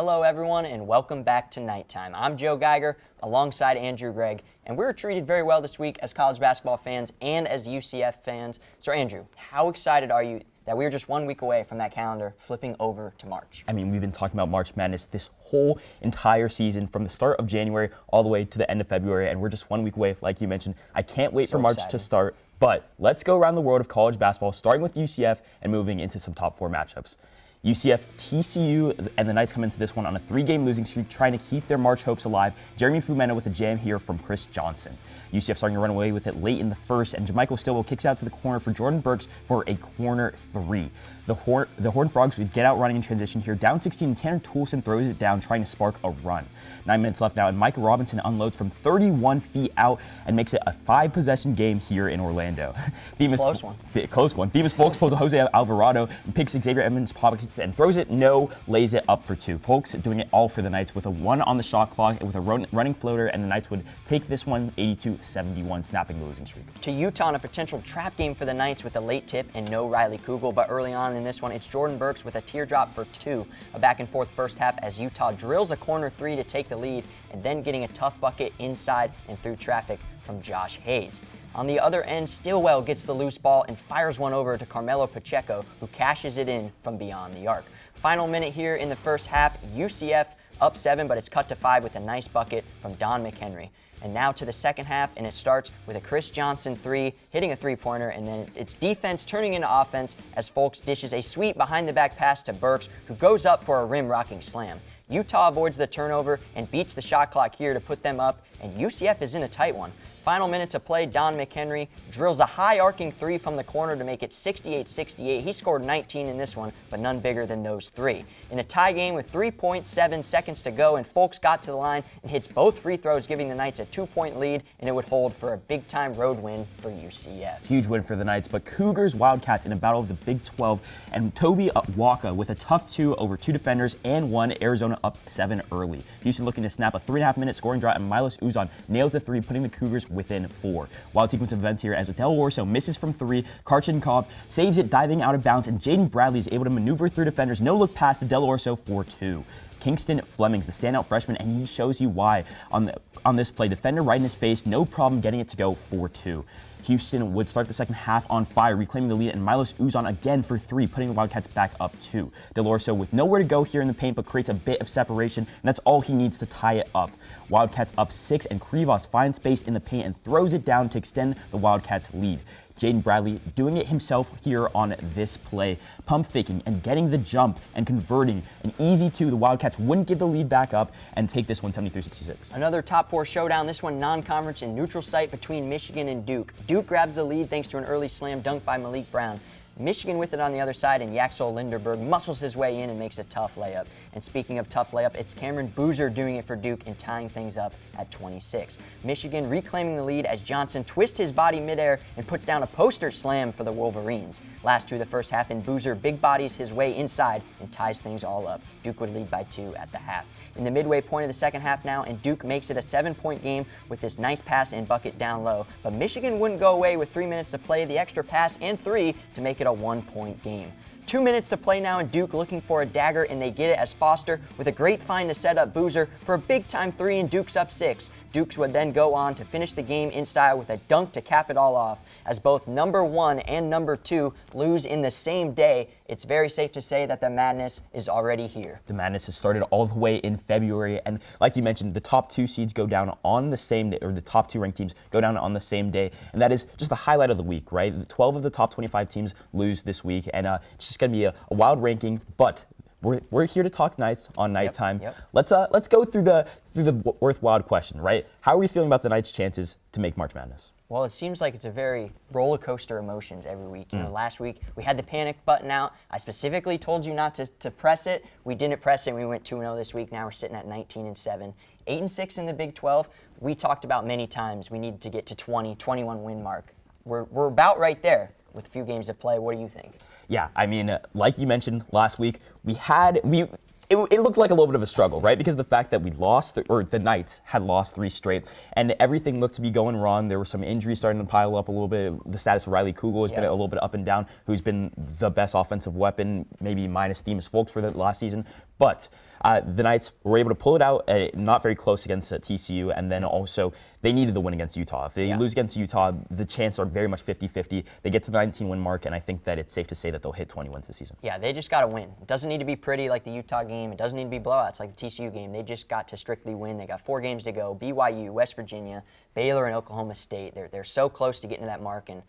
Hello everyone and welcome back to Nighttime. I'm Joe Geiger alongside Andrew Gregg, and we were treated very well this week as college basketball fans and as UCF fans. So Andrew, how excited are you that we are just 1 week away from that calendar flipping over to March? I mean, we've been talking about March Madness this whole entire season from the start of January all the way to the end of February, and we're just 1 week away, like you mentioned. I can't wait for March to start, but let's go around the world of college basketball, starting with UCF and moving into some top four matchups. UCF, TCU, and the Knights come into this one on a 3-game losing streak, trying to keep their March hopes alive. Jeremy Fumena with a jam here from Chris Johnson. UCF starting to run away with it late in the first, and Jamichael Stillwell kicks out to the corner for Jordan Burks for a corner three. The Horned Frogs would get out running in transition here. Down 16, and Tanner Toolson throws it down, trying to spark a run. 9 minutes left now, and Micah Robinson unloads from 31 feet out and makes it a 5-possession game here in Orlando. Close one. Close one. Bemis Folks pulls a Jose Alvarado and picks Xavier Evans' pockets and throws it. No, lays it up for two. Folks doing it all for the Knights with a 1 on the shot clock and with a running floater, and the Knights would take this one 82-71, snapping the losing streak. To Utah on a potential trap game for the Knights with a late tip and no Riley Kugel, but early on in this one, it's Jordan Burks with a teardrop for 2. A back-and-forth first half as Utah drills a corner 3 to take the lead, and then getting a tough bucket inside and through traffic from Josh Hayes. On the other end, Stillwell gets the loose ball and fires one over to Carmelo Pacheco, who cashes it in from beyond the arc. Final minute here in the first half, UCF up 7, but it's cut to 5 with a nice bucket from Don McHenry. And now to the second half, and it starts with a Chris Johnson 3, hitting a three-pointer, and then it's defense turning into offense as Folks dishes a sweet behind-the-back pass to Burks, who goes up for a rim-rocking slam. Utah avoids the turnover and beats the shot clock here to put them up, and UCF is in a tight one. Final minute to play, Don McHenry drills a high arcing 3 from the corner to make it 68-68. He scored 19 in this one, but none bigger than those 3. In a tie game with 3.7 seconds to go, and Folks got to the line and hits both free throws, giving the Knights a 2-point lead, and it would hold for a big-time road win for UCF. Huge win for the Knights, but Cougars Wildcats in a battle of the Big 12, and Toby Waka with a tough 2 over 2 defenders and 1. Arizona up 7 early. Houston looking to snap a 3.5-minute scoring drought, and Milos Uzan nails the 3, putting the Cougars within 4. Wild sequence of events here as Del Orso misses from 3, Karchenkov saves it diving out of bounds, and Jaden Bradley is able to maneuver through defenders, no look past to Del Orso for 2. Kingston Fleming's the standout freshman, and he shows you why on this play. Defender right in his face, no problem getting it to go for 2. Houston would start the second half on fire, reclaiming the lead, and Milos Uzan again for 3, putting the Wildcats back up 2. Del Orso with nowhere to go here in the paint, but creates a bit of separation, and that's all he needs to tie it up. Wildcats up 6, and Krivos finds space in the paint and throws it down to extend the Wildcats' lead. Jaden Bradley doing it himself here on this play, pump faking and getting the jump and converting an easy 2. The Wildcats wouldn't give the lead back up and take this one 73-66. Another top 4 showdown, this one non-conference in neutral site between Michigan and Duke. Duke grabs the lead thanks to an early slam dunk by Malik Brown. Michigan with it on the other side, and Yaxel Linderberg muscles his way in and makes a tough layup. And speaking of tough layup, it's Cameron Boozer doing it for Duke and tying things up at 26. Michigan reclaiming the lead as Johnson twists his body midair and puts down a poster slam for the Wolverines. Last 2 of the first half, and Boozer big bodies his way inside and ties things all up. Duke would lead by 2 at the half. In the midway point of the second half now, and Duke makes it a 7-point game with this nice pass and bucket down low. But Michigan wouldn't go away with 3 minutes to play, the extra pass and 3 to make it a 1-point game. 2 minutes to play now, and Duke looking for a dagger, and they get it as Foster with a great find to set up Boozer for a big-time 3, and Duke's up 6. Dukes would then go on to finish the game in style with a dunk to cap it all off. As both number 1 and number 2 lose in the same day, it's very safe to say that the madness is already here. The madness has started all the way in February, and like you mentioned, the top 2 seeds go down on the same day, or the top 2 ranked teams go down on the same day, and that is just the highlight of the week, right? 12 of the top 25 teams lose this week, and it's just going to be a wild ranking, but we're here to talk Knights on Nighttime. Yep. Let's go through the worthwhile question, right? How are we feeling about the Knights' chances to make March Madness? Well, it seems like it's a very roller coaster emotions every week. You know, last week we had the panic button out. I specifically told you not to press it. We didn't press it. We went 2-0 this week. Now we're sitting at 19-7, 8-6 in the Big 12. We talked about many times we needed to get to 21 win mark. We're about right there with a few games to play. What do you think? Yeah, I mean, like you mentioned last week, it looked like a little bit of a struggle, right? Because the fact that we lost, or the Knights had lost 3 straight, and everything looked to be going wrong. There were some injuries starting to pile up a little bit. The status of Riley Kugel has been a little bit up and down, who's been the best offensive weapon, maybe minus Themis Folks for the last season. But The Knights were able to pull it out, not very close against TCU, and then also they needed the win against Utah. If they lose against Utah, the chances are very much 50-50. They get to the 19-win mark, and I think that it's safe to say that they'll hit 20 wins this season. Yeah, they just got to win. It doesn't need to be pretty like the Utah game. It doesn't need to be blowouts like the TCU game. They just got to strictly win. They got 4 games to go. BYU, West Virginia, Baylor, and Oklahoma State. They're so close to getting to that mark, and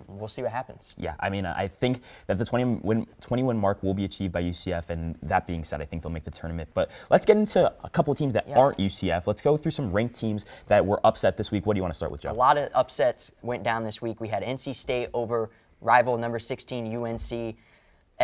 we'll see what happens. Yeah, I mean, I think that the 20-win mark will be achieved by UCF, and that being said, I think they'll make the tournament. But let's get into a couple of teams that aren't UCF. Let's go through some ranked teams that were upset this week. What do you want to start with, Joe? A lot of upsets went down this week. We had NC State over rival number 16 UNC.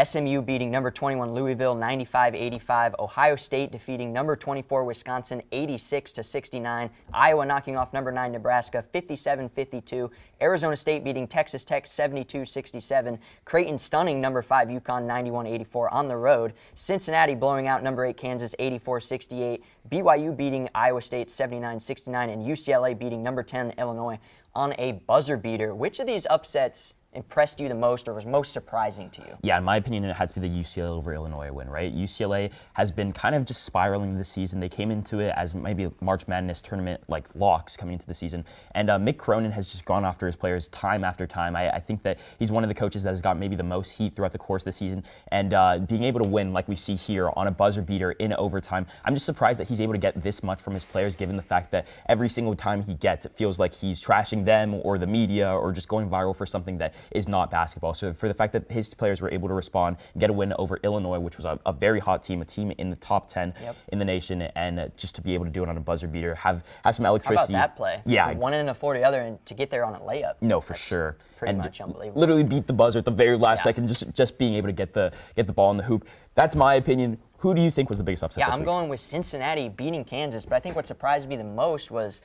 SMU beating number 21 Louisville 95-85. Ohio State defeating number 24 Wisconsin 86-69. Iowa knocking off number 9 Nebraska 57-52. Arizona State beating Texas Tech 72-67. Creighton stunning number 5 UConn 91-84 on the road. Cincinnati blowing out number 8 Kansas 84-68. BYU beating Iowa State 79-69, and UCLA beating number 10 Illinois on a buzzer beater. Which of these upsets impressed you the most or was most surprising to you? Yeah, in my opinion, it has to be the UCLA over Illinois win, right? UCLA has been kind of just spiraling this season. They came into it as maybe a March Madness tournament like locks coming into the season. And Mick Cronin has just gone after his players time after time. I think that he's one of the coaches that has got maybe the most heat throughout the course of the season. And being able to win like we see here on a buzzer beater in overtime, I'm just surprised that he's able to get this much from his players given the fact that every single time he gets, it feels like he's trashing them or the media or just going viral for something that is not basketball. So for the fact that his players were able to respond and get a win over Illinois, which was a very hot team, a team in the top 10 in the nation, and just to be able to do it on a buzzer beater, have some electricity. How about that play? Yeah. From one end of the floor to the other, and to get there on a layup. No, for sure. Pretty much unbelievable. Literally beat the buzzer at the very last second, just being able to get the ball in the hoop. That's my opinion. Who do you think was the biggest upset this week? I'm going with Cincinnati beating Kansas, but I think what surprised me the most was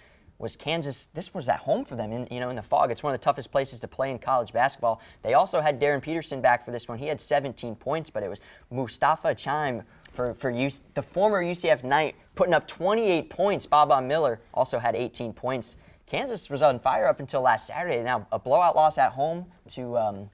Kansas. This was at home for them in the Fog. It's one of the toughest places to play in college basketball. They also had Darren Peterson back for this one. He had 17 points, but it was Mustafa Chaim for the former UCF Knight putting up 28 points. Baba Miller also had 18 points. Kansas was on fire up until last Saturday. Now a blowout loss at home to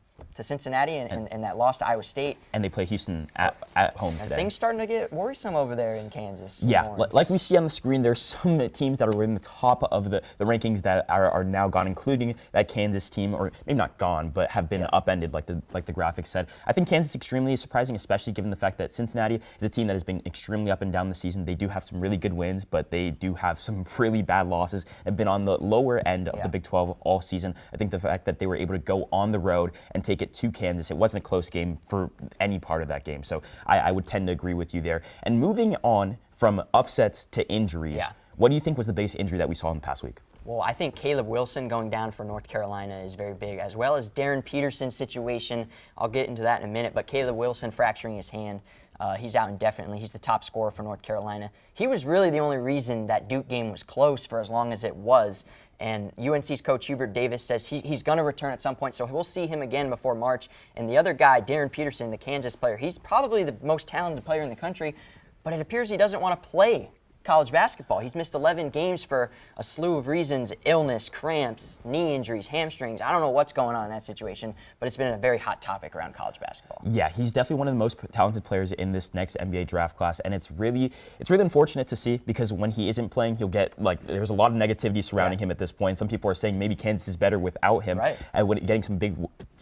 Cincinnati and that loss to Iowa State. And they play Houston at home today. Things starting to get worrisome over there in Kansas. Yeah, like we see on the screen, there's some teams that are in the top of the rankings that are now gone, including that Kansas team, or maybe not gone, but have been upended, like the graphics said. I think Kansas is extremely surprising, especially given the fact that Cincinnati is a team that has been extremely up and down the season. They do have some really good wins, but they do have some really bad losses. Have been on the lower end of the Big 12 all season. I think the fact that they were able to go on the road and take it to Kansas, it wasn't a close game for any part of that game. So I would tend to agree with you there. And moving on from upsets to injuries, what do you think was the biggest injury that we saw in the past week? Well, I think Caleb Wilson going down for North Carolina is very big, as well as Darren Peterson's situation. I'll get into that in a minute, but Caleb Wilson fracturing his hand. He's out indefinitely. He's the top scorer for North Carolina. He was really the only reason that Duke game was close for as long as it was. And UNC's coach Hubert Davis says he's going to return at some point, so we'll see him again before March. And the other guy, Darren Peterson, the Kansas player, he's probably the most talented player in the country, but it appears he doesn't want to play college basketball. He's missed 11 games for a slew of reasons: illness, cramps, knee injuries, hamstrings. I don't know what's going on in that situation, but it's been a very hot topic around college basketball. Yeah, he's definitely one of the most talented players in this next NBA draft class, and it's really unfortunate to see, because when he isn't playing, he'll get, like, there's a lot of negativity surrounding him at this point. Some people are saying maybe Kansas is better without him, and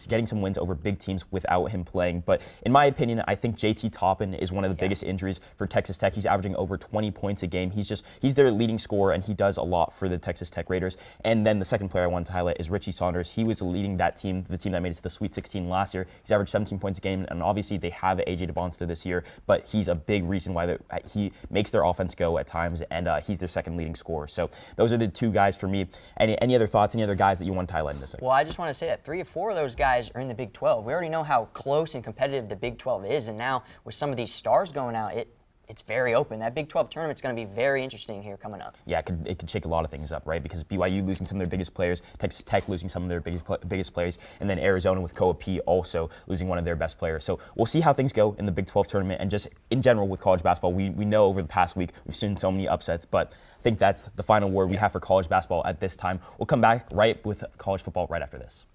getting some wins over big teams without him playing. But in my opinion, I think JT Toppin is one of the biggest injuries for Texas Tech. He's averaging over 20 points a game. He's their leading scorer, and he does a lot for the Texas Tech Raiders. And then the second player I wanted to highlight is Richie Saunders. He was leading that team, the team that made it to the Sweet 16 last year. He's averaged 17 points a game, and obviously they have AJ DeBonsta this year, but he's a big reason why he makes their offense go at times, and he's their second leading scorer. So those are the two guys for me. Any other thoughts, any other guys that you want to highlight in this segment? Well, I just want to say that 3 or 4 of those guys are in the Big 12. We already know how close and competitive the Big 12 is, and now with some of these stars going out, it's very open. That Big 12 tournament's going to be very interesting here coming up. Yeah, it could shake a lot of things up, right? Because BYU losing some of their biggest players, Texas Tech losing some of their biggest players, and then Arizona with Koa P also losing one of their best players. So we'll see how things go in the Big 12 tournament, and just in general with college basketball. We know over the past week we've seen so many upsets, but I think that's the final word we have for college basketball at this time. We'll come back right with college football right after this.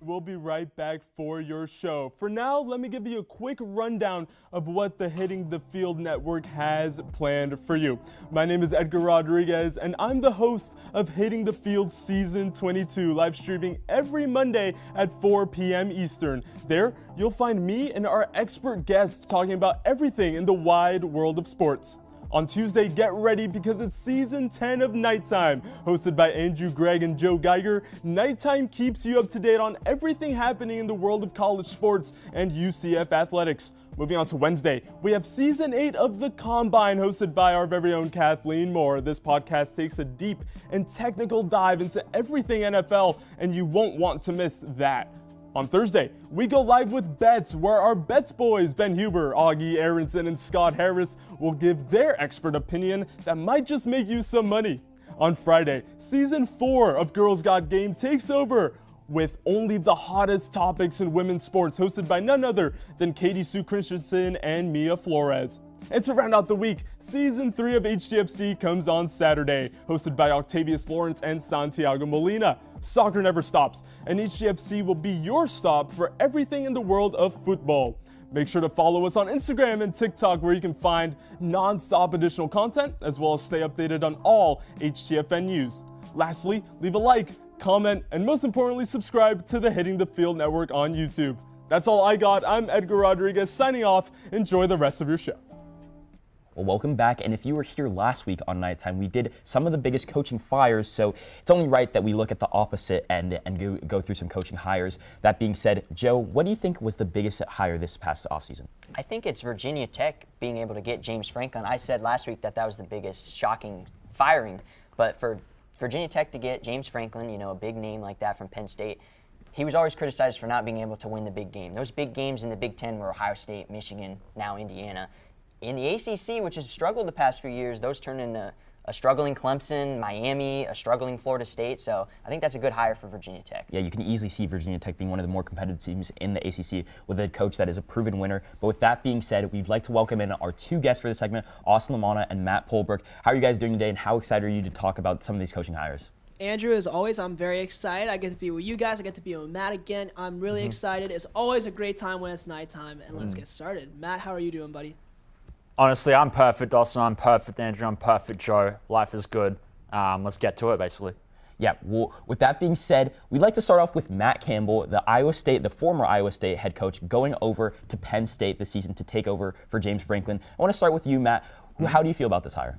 We'll be right back for your show. For now, let me give you a quick rundown of what the Hitting the Field Network has planned for you. My name is Edgar Rodriguez, and I'm the host of Hitting the Field Season 22, live streaming every Monday at 4 p.m. Eastern. There, you'll find me and our expert guests talking about everything in the wide world of sports. On Tuesday, get ready because it's Season 10 of Nighttime. Hosted by Andrew Gregg and Joe Geiger, Nighttime keeps you up to date on everything happening in the world of college sports and UCF athletics. Moving on to Wednesday, we have Season 8 of The Combine, hosted by our very own Kathleen Moore. This podcast takes a deep and technical dive into everything NFL, and you won't want to miss that. On Thursday, we go live with Bets, where our Bets boys, Ben Huber, Augie Aronson, and Scott Harris, will give their expert opinion that might just make you some money. On Friday, Season 4 of Girls Got Game takes over with only the hottest topics in women's sports, hosted by none other than Katie Sue Christensen and Mia Flores. And to round out the week, Season 3 of HTFC comes on Saturday, hosted by Octavius Lawrence and Santiago Molina. Soccer never stops, and HTFC will be your stop for everything in the world of football. Make sure to follow us on Instagram and TikTok, where you can find non-stop additional content, as well as stay updated on all HTFN news. Lastly, leave a like, comment, and most importantly, subscribe to the Hitting the Field Network on YouTube. That's all I got. I'm Edgar Rodriguez, signing off. Enjoy the rest of your show. Well, welcome back, and if you were here last week on Nighttime, we did some of the biggest coaching fires, so it's only right that we look at the opposite end and go through some coaching hires. That being said, Joe, what do you think was the biggest hire this past offseason? I think it's Virginia Tech being able to get James Franklin. I said last week that was the biggest shocking firing, but for Virginia Tech to get James Franklin, you know, a big name like that from Penn State, he was always criticized for not being able to win the big game. Those big games in the Big Ten were Ohio State, Michigan, now Indiana. In the ACC, which has struggled the past few years, those turn into a struggling Clemson, Miami, a struggling Florida State. So I think that's a good hire for Virginia Tech. Yeah, you can easily see Virginia Tech being one of the more competitive teams in the ACC with a coach that is a proven winner. But with that being said, we'd like to welcome in our two guests for this segment, Austin Lamanna and Matt Pulbrook. How are you guys doing today, and how excited are you to talk about some of these coaching hires? Andrew, as always, I'm very excited. I get to be with you guys. I get to be with Matt again. I'm really excited. It's always a great time when it's nighttime, and let's get started. Matt, how are you doing, buddy? Honestly, I'm perfect, Austin. I'm perfect, Andrew. I'm perfect, Joe. Life is good. Let's get to it, basically. Yeah, well, with that being said, we'd like to start off with Matt Campbell, the former Iowa State head coach, going over to Penn State this season to take over for James Franklin. I want to start with you, Matt. How do you feel about this hire?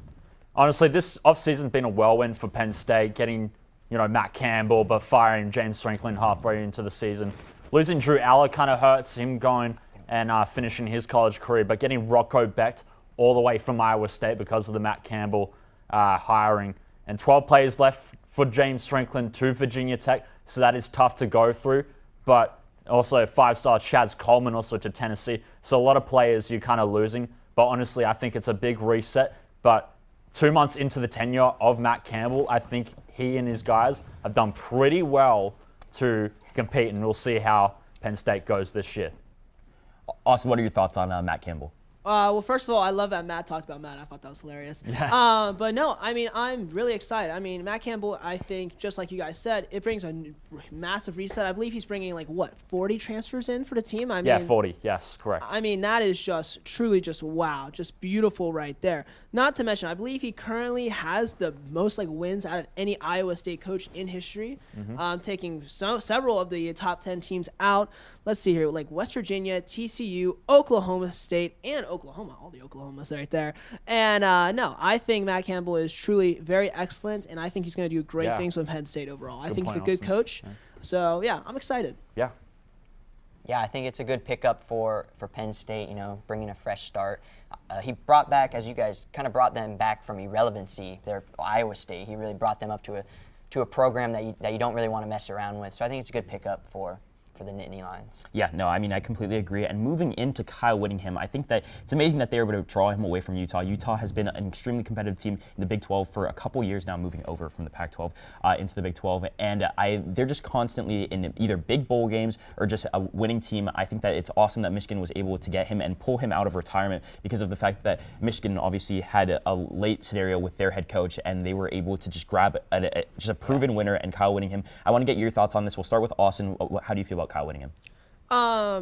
Honestly, this offseason's been a whirlwind for Penn State, getting, Matt Campbell, but firing James Franklin halfway into the season. Losing Drew Aller kind of hurts him going and finishing his college career, but getting Rocco Becht all the way from Iowa State because of the Matt Campbell hiring. And 12 players left for James Franklin to Virginia Tech, so that is tough to go through. But also 5-star Chaz Coleman also to Tennessee. So a lot of players you're kind of losing. But honestly, I think it's a big reset. But 2 months into the tenure of Matt Campbell, I think he and his guys have done pretty well to compete, and we'll see how Penn State goes this year. Austin, what are your thoughts on Matt Campbell? Well, first of all, I love that Matt talked about Matt. I thought that was hilarious. Yeah. But no, I mean, I'm really excited. I mean, Matt Campbell, I think, just like you guys said, it brings a massive reset. I believe he's bringing, 40 transfers in for the team? I mean, 40. Yes, correct. I mean, that is truly wow. Just beautiful right there. Not to mention, I believe he currently has the most, wins out of any Iowa State coach in history, taking several of the top 10 teams out. Let's see here, West Virginia, TCU, Oklahoma State, and Oklahoma, all the Oklahomas right there. And no, I think Matt Campbell is truly very excellent, and I think he's going to do great things with Penn State overall. I think he's a good coach. Yeah. So, yeah, I'm excited. Yeah. Yeah, I think it's a good pickup for Penn State, bringing a fresh start. He brought back, as you guys kind of brought them back from irrelevancy, their Iowa State. He really brought them up to a program that you don't really want to mess around with. So I think it's a good pickup for for the Nittany Lions. Yeah, no, I mean, I completely agree. And moving into Kyle Whittingham, I think that it's amazing that they were able to draw him away from Utah. Utah has been an extremely competitive team in the Big 12 for a couple years now, moving over from the Pac-12 into the Big 12. And they're just constantly in either big bowl games or just a winning team. I think that it's awesome that Michigan was able to get him and pull him out of retirement because of the fact that Michigan obviously had a late scenario with their head coach, and they were able to just grab just a proven winner and Kyle Whittingham. I want to get your thoughts on this. We'll start with Austin. How do you feel about Kyle Whittingham?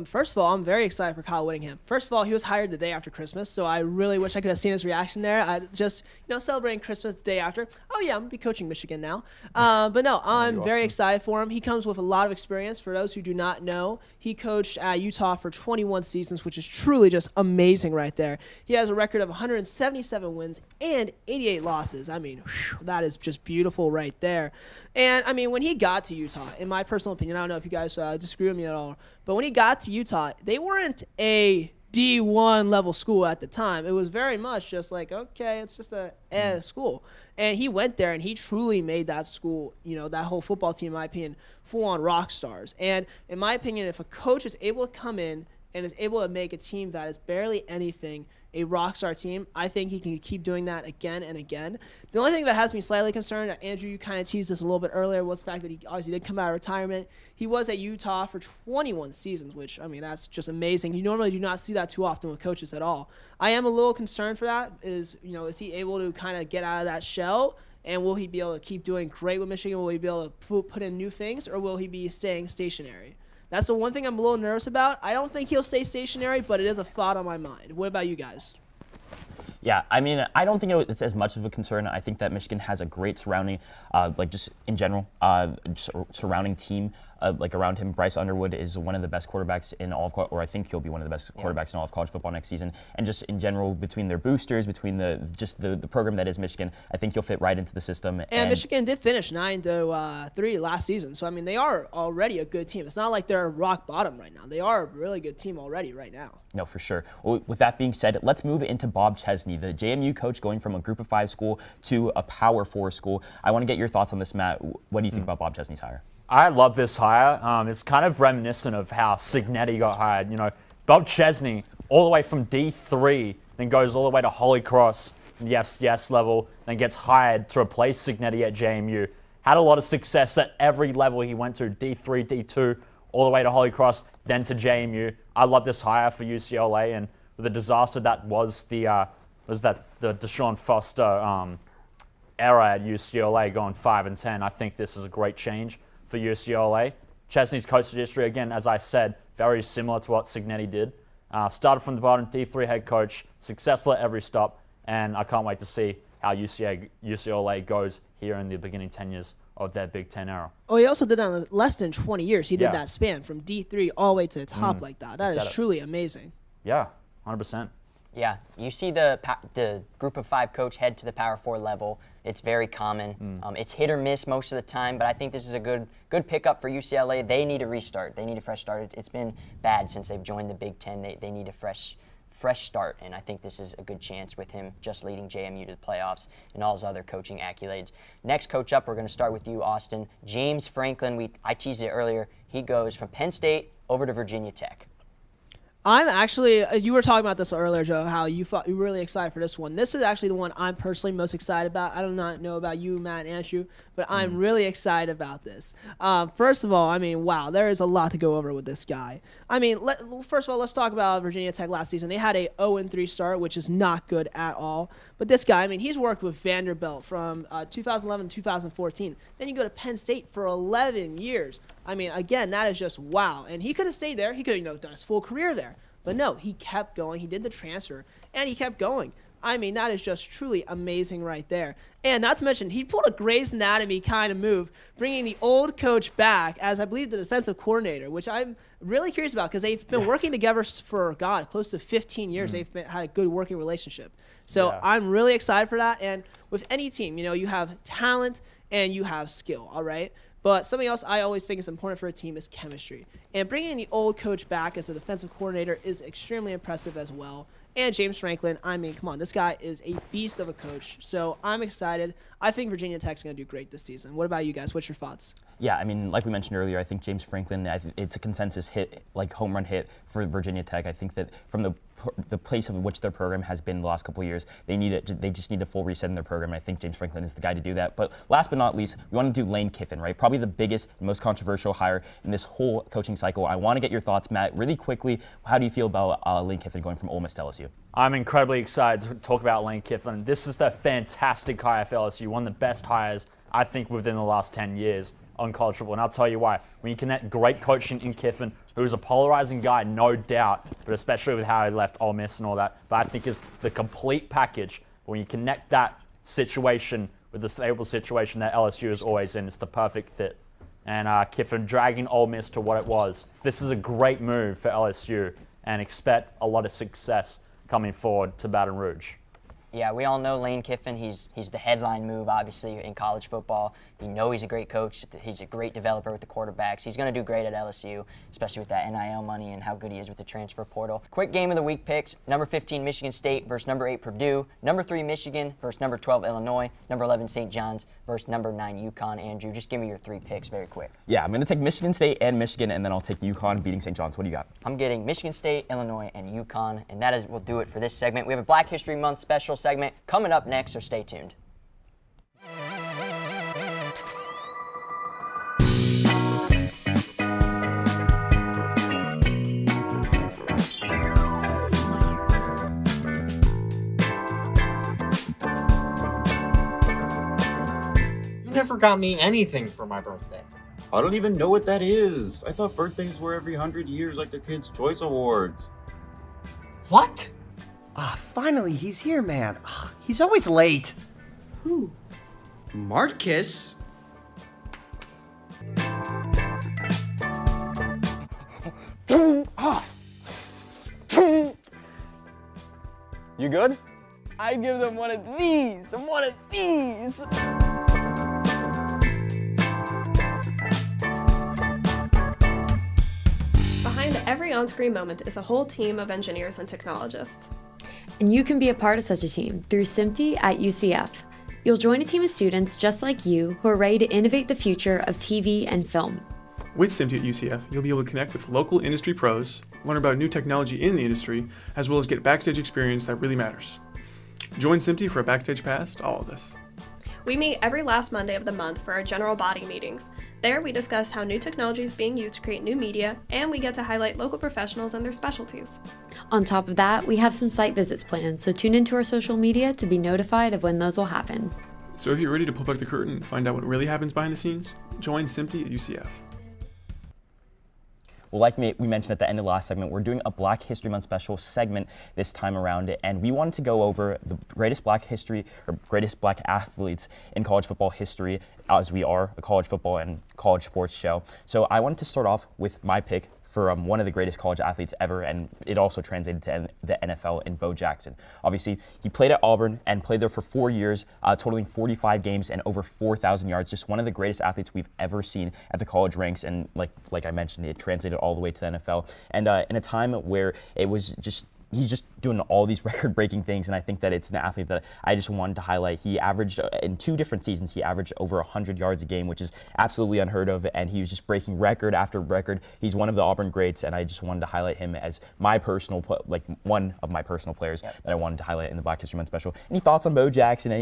First of all, I'm very excited for Kyle Whittingham. First of all, he was hired the day after Christmas, so I really wish I could have seen his reaction there. I just, celebrating Christmas the day after. Oh yeah, I'm gonna be coaching Michigan now. But no, I'm very excited for him. He comes with a lot of experience. For those who do not know, he coached at Utah for 21 seasons, which is truly just amazing right there. He has a record of 177 wins and 88 losses. I mean, that is just beautiful right there. And I mean, when he got to Utah, in my personal opinion, I don't know if you guys disagree with me at all, but when he got to Utah, they weren't a D1 level school at the time. It was very much just like, okay, it's just a school. And he went there and he truly made that school, that whole football team, in my opinion, full on rock stars. And in my opinion, if a coach is able to come in and is able to make a team that is barely anything a rock star team, I think he can keep doing that again and again. The only thing that has me slightly concerned, Andrew, you kind of teased this a little bit earlier, was the fact that he obviously did come out of retirement. He was at Utah for 21 seasons, which, I mean, that's just amazing. You normally do not see that too often with coaches at all. I am a little concerned for that. Is he able to kind of get out of that shell? And will he be able to keep doing great with Michigan? Will he be able to put in new things? Or will he be staying stationary? That's the one thing I'm a little nervous about. I don't think he'll stay stationary, but it is a thought on my mind. What about you guys? Yeah, I mean, I don't think it's as much of a concern. I think that Michigan has a great surrounding, just in general, surrounding team. Around him, Bryce Underwood is one of the best quarterbacks in all of, or I think he'll be one of the best quarterbacks in all of college football next season. And just in general, between their boosters, between the program that is Michigan, I think he'll fit right into the system. And Michigan did finish 9-3 last season, so I mean they are already a good team. It's not like they're rock bottom right now. They are a really good team already right now. No, for sure. Well, with that being said, let's move into Bob Chesney, the JMU coach going from a Group of 5 school to a Power 4 school. I want to get your thoughts on this, Matt. What do you think about Bob Chesney's hire? I love this hire. It's kind of reminiscent of how Signetti got hired. Bob Chesney, all the way from D3, then goes all the way to Holy Cross in the FCS level, then gets hired to replace Signetti at JMU. Had a lot of success at every level he went to, D3, D2, all the way to Holy Cross, then to JMU. I love this hire for UCLA, and with the disaster that was the Deshaun Foster era at UCLA, going 5-10. I think this is a great change for UCLA. Chesney's coaching history, again, as I said, very similar to what Signetti did. Started from the bottom, D3 head coach, successful at every stop, and I can't wait to see how UCLA goes here in the beginning 10 years of their Big Ten era. Oh, he also did that in less than 20 years. He did that span from D3 all the way to the top like that. That is truly amazing. Yeah, 100%. Yeah, you see the Group of 5 coach head to the Power 4 level. It's very common. It's hit or miss most of the time, but I think this is a good pickup for UCLA. They need a restart. They need a fresh start. It's been bad since they've joined the Big Ten. They need a fresh start, and I think this is a good chance with him just leading JMU to the playoffs and all his other coaching accolades. Next coach up, we're going to start with you, Austin. James Franklin. I teased it earlier. He goes from Penn State over to Virginia Tech. I'm actually, you were talking about this earlier, Joe, how you were really excited for this one. This is actually the one I'm personally most excited about. I do not know about you, Matt and Andrew, but I'm really excited about this. First of all, I mean, wow, there is a lot to go over with this guy. I mean, first of all, let's talk about Virginia Tech last season. They had a 0-3 start, which is not good at all. But this guy, I mean, he's worked with Vanderbilt from 2011 to 2014. Then you go to Penn State for 11 years. I mean, again, that is just wow. And he could have stayed there. He could have done his full career there. But no, he kept going. He did the transfer, and he kept going. I mean, that is just truly amazing right there. And not to mention, he pulled a Grey's Anatomy kind of move, bringing the old coach back as, I believe, the defensive coordinator, which I'm really curious about because they've been working together for, close to 15 years. They've had a good working relationship. So I'm really excited for that. And with any team, you have talent and you have skill, all right? But something else I always think is important for a team is chemistry. And bringing the old coach back as a defensive coordinator is extremely impressive as well. And James Franklin, I mean, come on, this guy is a beast of a coach. So I'm excited. I think Virginia Tech's going to do great this season. What about you guys? What's your thoughts? Yeah, I mean, like we mentioned earlier, I think James Franklin, it's a consensus hit, like home run hit for Virginia Tech. I think that from the place of which their program has been the last couple of years, they just need a full reset in their program, and I think James Franklin is the guy to do that. But last but not least, we want to do Lane Kiffin, right? Probably the biggest, most controversial hire in this whole coaching cycle. I want to get your thoughts, Matt, really quickly. How do you feel about Lane Kiffin going from Ole Miss to LSU? I'm incredibly excited to talk about Lane Kiffin. This is a fantastic hire for LSU, one of the best hires, I think, within the last 10 years on college football. And I'll tell you why. When you connect great coaching in Kiffin, who is a polarizing guy, no doubt, but especially with how he left Ole Miss and all that, but I think is the complete package. When you connect that situation with the stable situation that LSU is always in, it's the perfect fit. And Kiffin dragging Ole Miss to what it was. This is a great move for LSU, and expect a lot of success coming forward to Baton Rouge. Yeah, we all know Lane Kiffin. He's the headline move, obviously, in college football. You know he's a great coach. He's a great developer with the quarterbacks. He's going to do great at LSU, especially with that NIL money and how good he is with the transfer portal. Quick game of the week picks. Number 15, Michigan State versus number 8, Purdue. Number 3, Michigan versus number 12, Illinois. Number 11, St. John's versus number 9, UConn. Andrew, just give me your 3 picks very quick. Yeah, I'm going to take Michigan State and Michigan, and then I'll take UConn beating St. John's. What do you got? I'm getting Michigan State, Illinois, and UConn, and that will do it for this segment. We have a Black History Month special segment coming up next, so stay tuned. You never got me anything for my birthday. I don't even know what that is. I thought birthdays were every 100 years like the Kids' Choice Awards. What? Finally, he's here, man. He's always late. Who? Marcus? You good? I'd give them one of these and one of these. Behind every on-screen moment is a whole team of engineers and technologists. And you can be a part of such a team through SMPTE at UCF. You'll join a team of students just like you who are ready to innovate the future of TV and film. With SMPTE at UCF, you'll be able to connect with local industry pros, learn about new technology in the industry, as well as get backstage experience that really matters. Join SMPTE for a backstage pass to all of this. We meet every last Monday of the month for our general body meetings. There, we discuss how new technology is being used to create new media, and we get to highlight local professionals and their specialties. On top of that, we have some site visits planned, so tune into our social media to be notified of when those will happen. So if you're ready to pull back the curtain and find out what really happens behind the scenes, join SMPTE at UCF. Well, like we mentioned at the end of the last segment, we're doing a Black History Month special segment this time around, and we wanted to go over the greatest Black history or greatest Black athletes in college football history, as we are a college football and college sports show. So I wanted to start off with my pick for one of the greatest college athletes ever, and it also translated to the NFL in Bo Jackson. Obviously, he played at Auburn and played there for 4 years, totaling 45 games and over 4,000 yards. Just one of the greatest athletes we've ever seen at the college ranks, and like I mentioned, it translated all the way to the NFL. And in a time where it was just he's just doing all these record-breaking things, and I think that it's an athlete that I just wanted to highlight. He averaged, in 2 different seasons, he averaged over 100 yards a game, which is absolutely unheard of, and he was just breaking record after record. He's one of the Auburn greats, and I just wanted to highlight him as my personal, one of my personal players that I wanted to highlight in the Black History Month special. Any thoughts on Bo Jackson?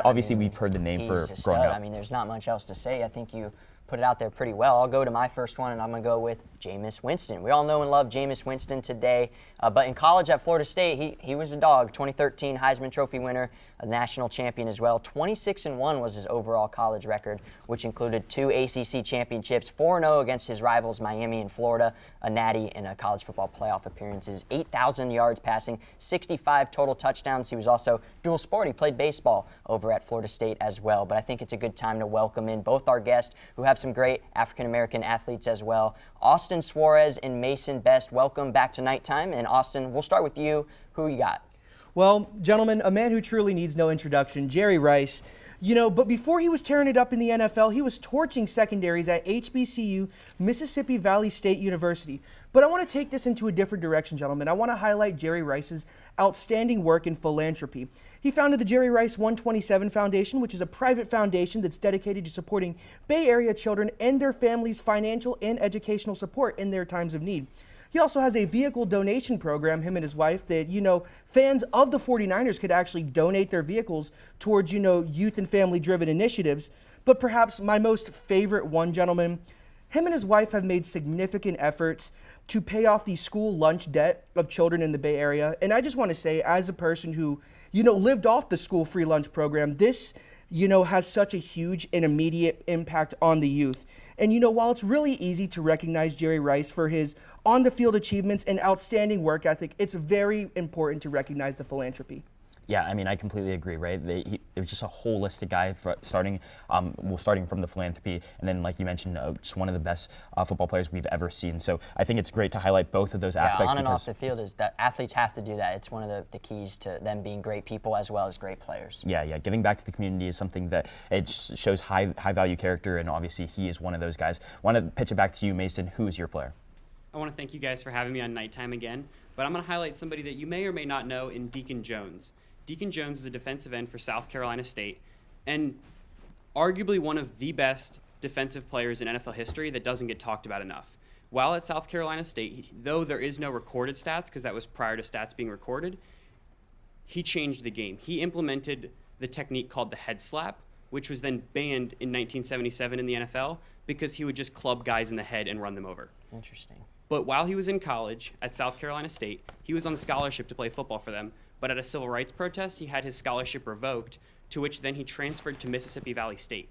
Obviously, we've heard the name for growing up. I mean, there's not much else to say. I think you put it out there pretty well. I'll go to my first one, and I'm going to go with Jameis Winston. We all know and love Jameis Winston today, but in college at Florida State, he was a dog. 2013 Heisman Trophy winner, a national champion as well. 26-1 was his overall college record, which included 2 ACC championships, 4-0 against his rivals Miami and Florida, a natty, and a college football playoff appearances, 8,000 yards passing, 65 total touchdowns. He was also dual sport. He played baseball over at Florida State as well, but I think it's a good time to welcome in both our guests who have some great African-American athletes as well. Austin Suarez and Mason Best, welcome back to Nighttime. And Austin, we'll start with you. Who you got? Well, gentlemen, a man who truly needs no introduction, Jerry Rice. But before he was tearing it up in the NFL, he was torching secondaries at HBCU, Mississippi Valley State University. But I want to take this into a different direction, gentlemen. I want to highlight Jerry Rice's outstanding work in philanthropy. He founded the Jerry Rice 127 Foundation, which is a private foundation that's dedicated to supporting Bay Area children and their families' financial and educational support in their times of need. He also has a vehicle donation program, him and his wife, that, fans of the 49ers could actually donate their vehicles towards, youth and family-driven initiatives. But perhaps my most favorite one, gentlemen, him and his wife have made significant efforts to pay off the school lunch debt of children in the Bay Area. And I just want to say, as a person who, lived off the school free lunch program, this, has such a huge and immediate impact on the youth. And, while it's really easy to recognize Jerry Rice for his on-the-field achievements and outstanding work ethic, it's very important to recognize the philanthropy. Yeah, I mean, I completely agree, right? He was just a holistic guy, starting from the philanthropy, and then, like you mentioned, just one of the best football players we've ever seen. So I think it's great to highlight both of those aspects. On and off the field is that athletes have to do that. It's one of the keys to them being great people as well as great players. Yeah, giving back to the community is something that it shows high value character, and obviously he is one of those guys. I want to pitch it back to you, Mason. Who is your player? I want to thank you guys for having me on Nighttime again, but I'm going to highlight somebody that you may or may not know in Deacon Jones. Deacon Jones is a defensive end for South Carolina State and arguably one of the best defensive players in NFL history that doesn't get talked about enough. While at South Carolina State, though there is no recorded stats because that was prior to stats being recorded, he changed the game. He implemented the technique called the head slap, which was then banned in 1977 in the NFL because he would just club guys in the head and run them over. Interesting. But while he was in college at South Carolina State, he was on scholarship to play football for them. But at a civil rights protest, he had his scholarship revoked, to which then he transferred to Mississippi Valley State.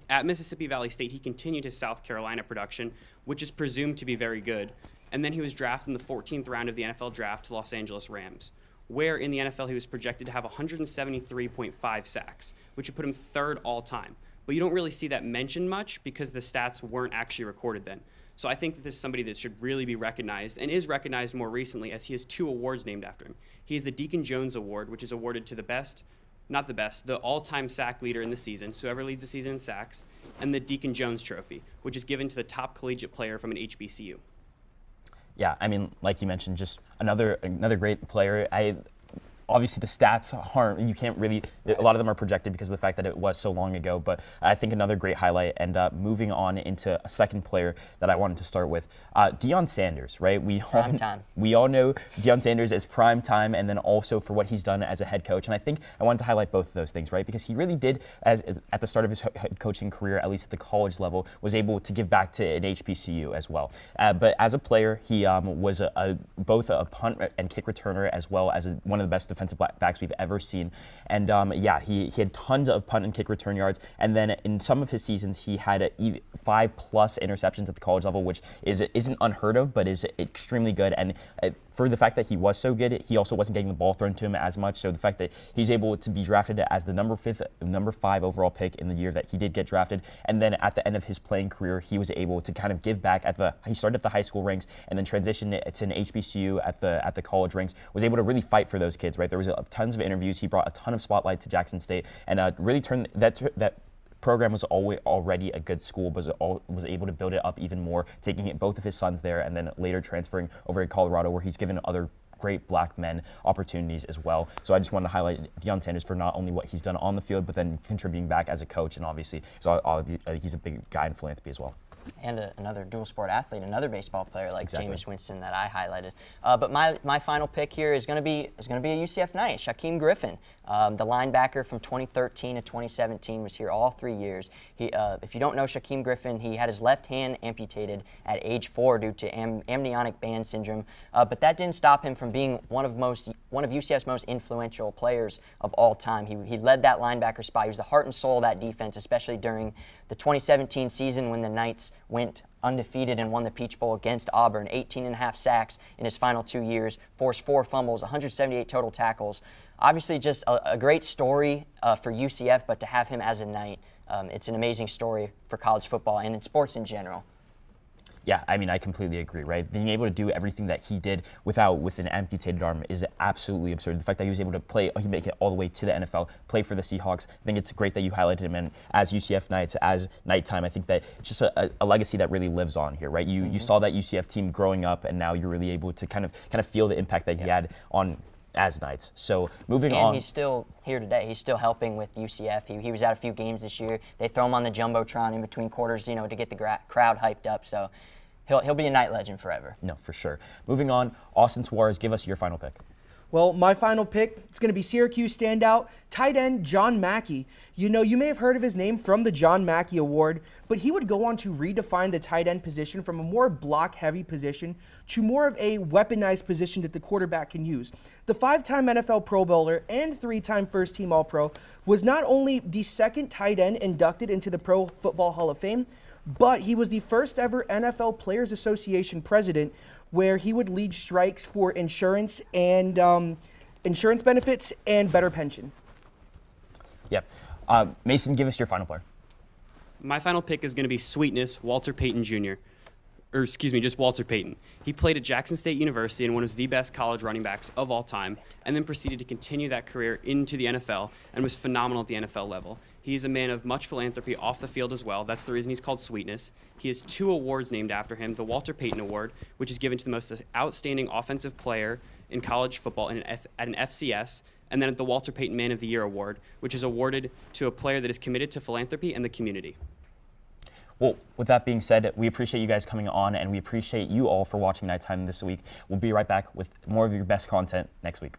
At Mississippi Valley State, he continued his South Carolina production, which is presumed to be very good. And then he was drafted in the 14th round of the NFL draft to Los Angeles Rams, where in the NFL he was projected to have 173.5 sacks, which would put him third all time. But you don't really see that mentioned much because the stats weren't actually recorded then. So I think that this is somebody that should really be recognized and is recognized more recently as he has 2 awards named after him. He has the Deacon Jones Award, which is awarded to the all-time sack leader in the season, so whoever leads the season in sacks, and the Deacon Jones Trophy, which is given to the top collegiate player from an HBCU. Yeah, I mean, like you mentioned, just another great player. Obviously, the stats aren't, you can't really, a lot of them are projected because of the fact that it was so long ago, but I think another great highlight, and moving on into a second player that I wanted to start with, Deion Sanders, right? We all know Deion Sanders as prime time, and then also for what he's done as a head coach, and I think I wanted to highlight both of those things, right? Because he really did, as at the start of his head coaching career, at least at the college level, was able to give back to an HBCU as well. But as a player, he was both a punt and kick returner, as well as one of the best defensive backs we've ever seen. And he had tons of punt and kick return yards. And then in some of his seasons, he had 5+ interceptions at the college level, which isn't unheard of, but is extremely good. And for the fact that he was so good, he also wasn't getting the ball thrown to him as much. So the fact that he's able to be drafted as the number 5 overall pick in the year that he did get drafted, and then at the end of his playing career, he was able to kind of give back he started at the high school ranks and then transitioned to an HBCU at the college ranks, was able to really fight for those kids, right? There was tons of interviews. He brought a ton of spotlight to Jackson State and really turned that program was already a good school, but was able to build it up even more, taking both of his sons there and then later transferring over to Colorado, where he's given other great black men opportunities as well. So I just wanted to highlight Deion Sanders for not only what he's done on the field, but then contributing back as a coach, and obviously he's a big guy in philanthropy as well. And another dual sport athlete, another baseball player like Jameis Winston that I highlighted. But my final pick here is going to be a UCF Knight, Shaquem Griffin. The linebacker from 2013 to 2017 was here all 3 years. If you don't know Shaquem Griffin, he had his left hand amputated at age 4 due to amniotic band syndrome. But that didn't stop him from being one of UCF's most influential players of all time. He led that linebacker spot. He was the heart and soul of that defense, especially during the 2017 season when the Knights went undefeated and won the Peach Bowl against Auburn. 18.5 sacks in his final 2 years, forced 4 fumbles, 178 total tackles. Obviously just a great story for UCF, but to have him as a Knight, it's an amazing story for college football and in sports in general. Yeah, I mean, I completely agree, right? Being able to do everything that he did with an amputated arm is absolutely absurd. The fact that he was able to play, he make it all the way to the NFL, play for the Seahawks. I think it's great that you highlighted him, and as UCF Knights, as nighttime, I think that it's just a legacy that really lives on here, right? You saw that UCF team growing up, and now you're really able to kind of feel the impact that he had on as Knights. So moving on. And he's still here today. He's still helping with UCF. He was at a few games this year. They throw him on the Jumbotron in between quarters, to get the crowd hyped up. So he'll be a Knight legend forever. No, for sure. Moving on, Austin Suarez, give us your final pick. Well, my final pick, it's going to be Syracuse standout, tight end John Mackey. You may have heard of his name from the John Mackey Award, but he would go on to redefine the tight end position from a more block-heavy position to more of a weaponized position that the quarterback can use. The 5-time NFL Pro Bowler and 3-time first-team All-Pro was not only the second tight end inducted into the Pro Football Hall of Fame, but he was the first ever NFL Players Association president, where he would lead strikes for insurance and insurance benefits and better pension. Yep. Mason, give us your final player. My final pick is going to be Sweetness, Walter Payton Jr. Or excuse me, just Walter Payton. He played at Jackson State University and one of the best college running backs of all time, and then proceeded to continue that career into the NFL and was phenomenal at the NFL level. He's a man of much philanthropy off the field as well. That's the reason he's called Sweetness. He has 2 awards named after him, the Walter Payton Award, which is given to the most outstanding offensive player in college football at an FCS, and then the Walter Payton Man of the Year Award, which is awarded to a player that is committed to philanthropy and the community. Well, with that being said, we appreciate you guys coming on, and we appreciate you all for watching Nighttime this week. We'll be right back with more of your best content next week.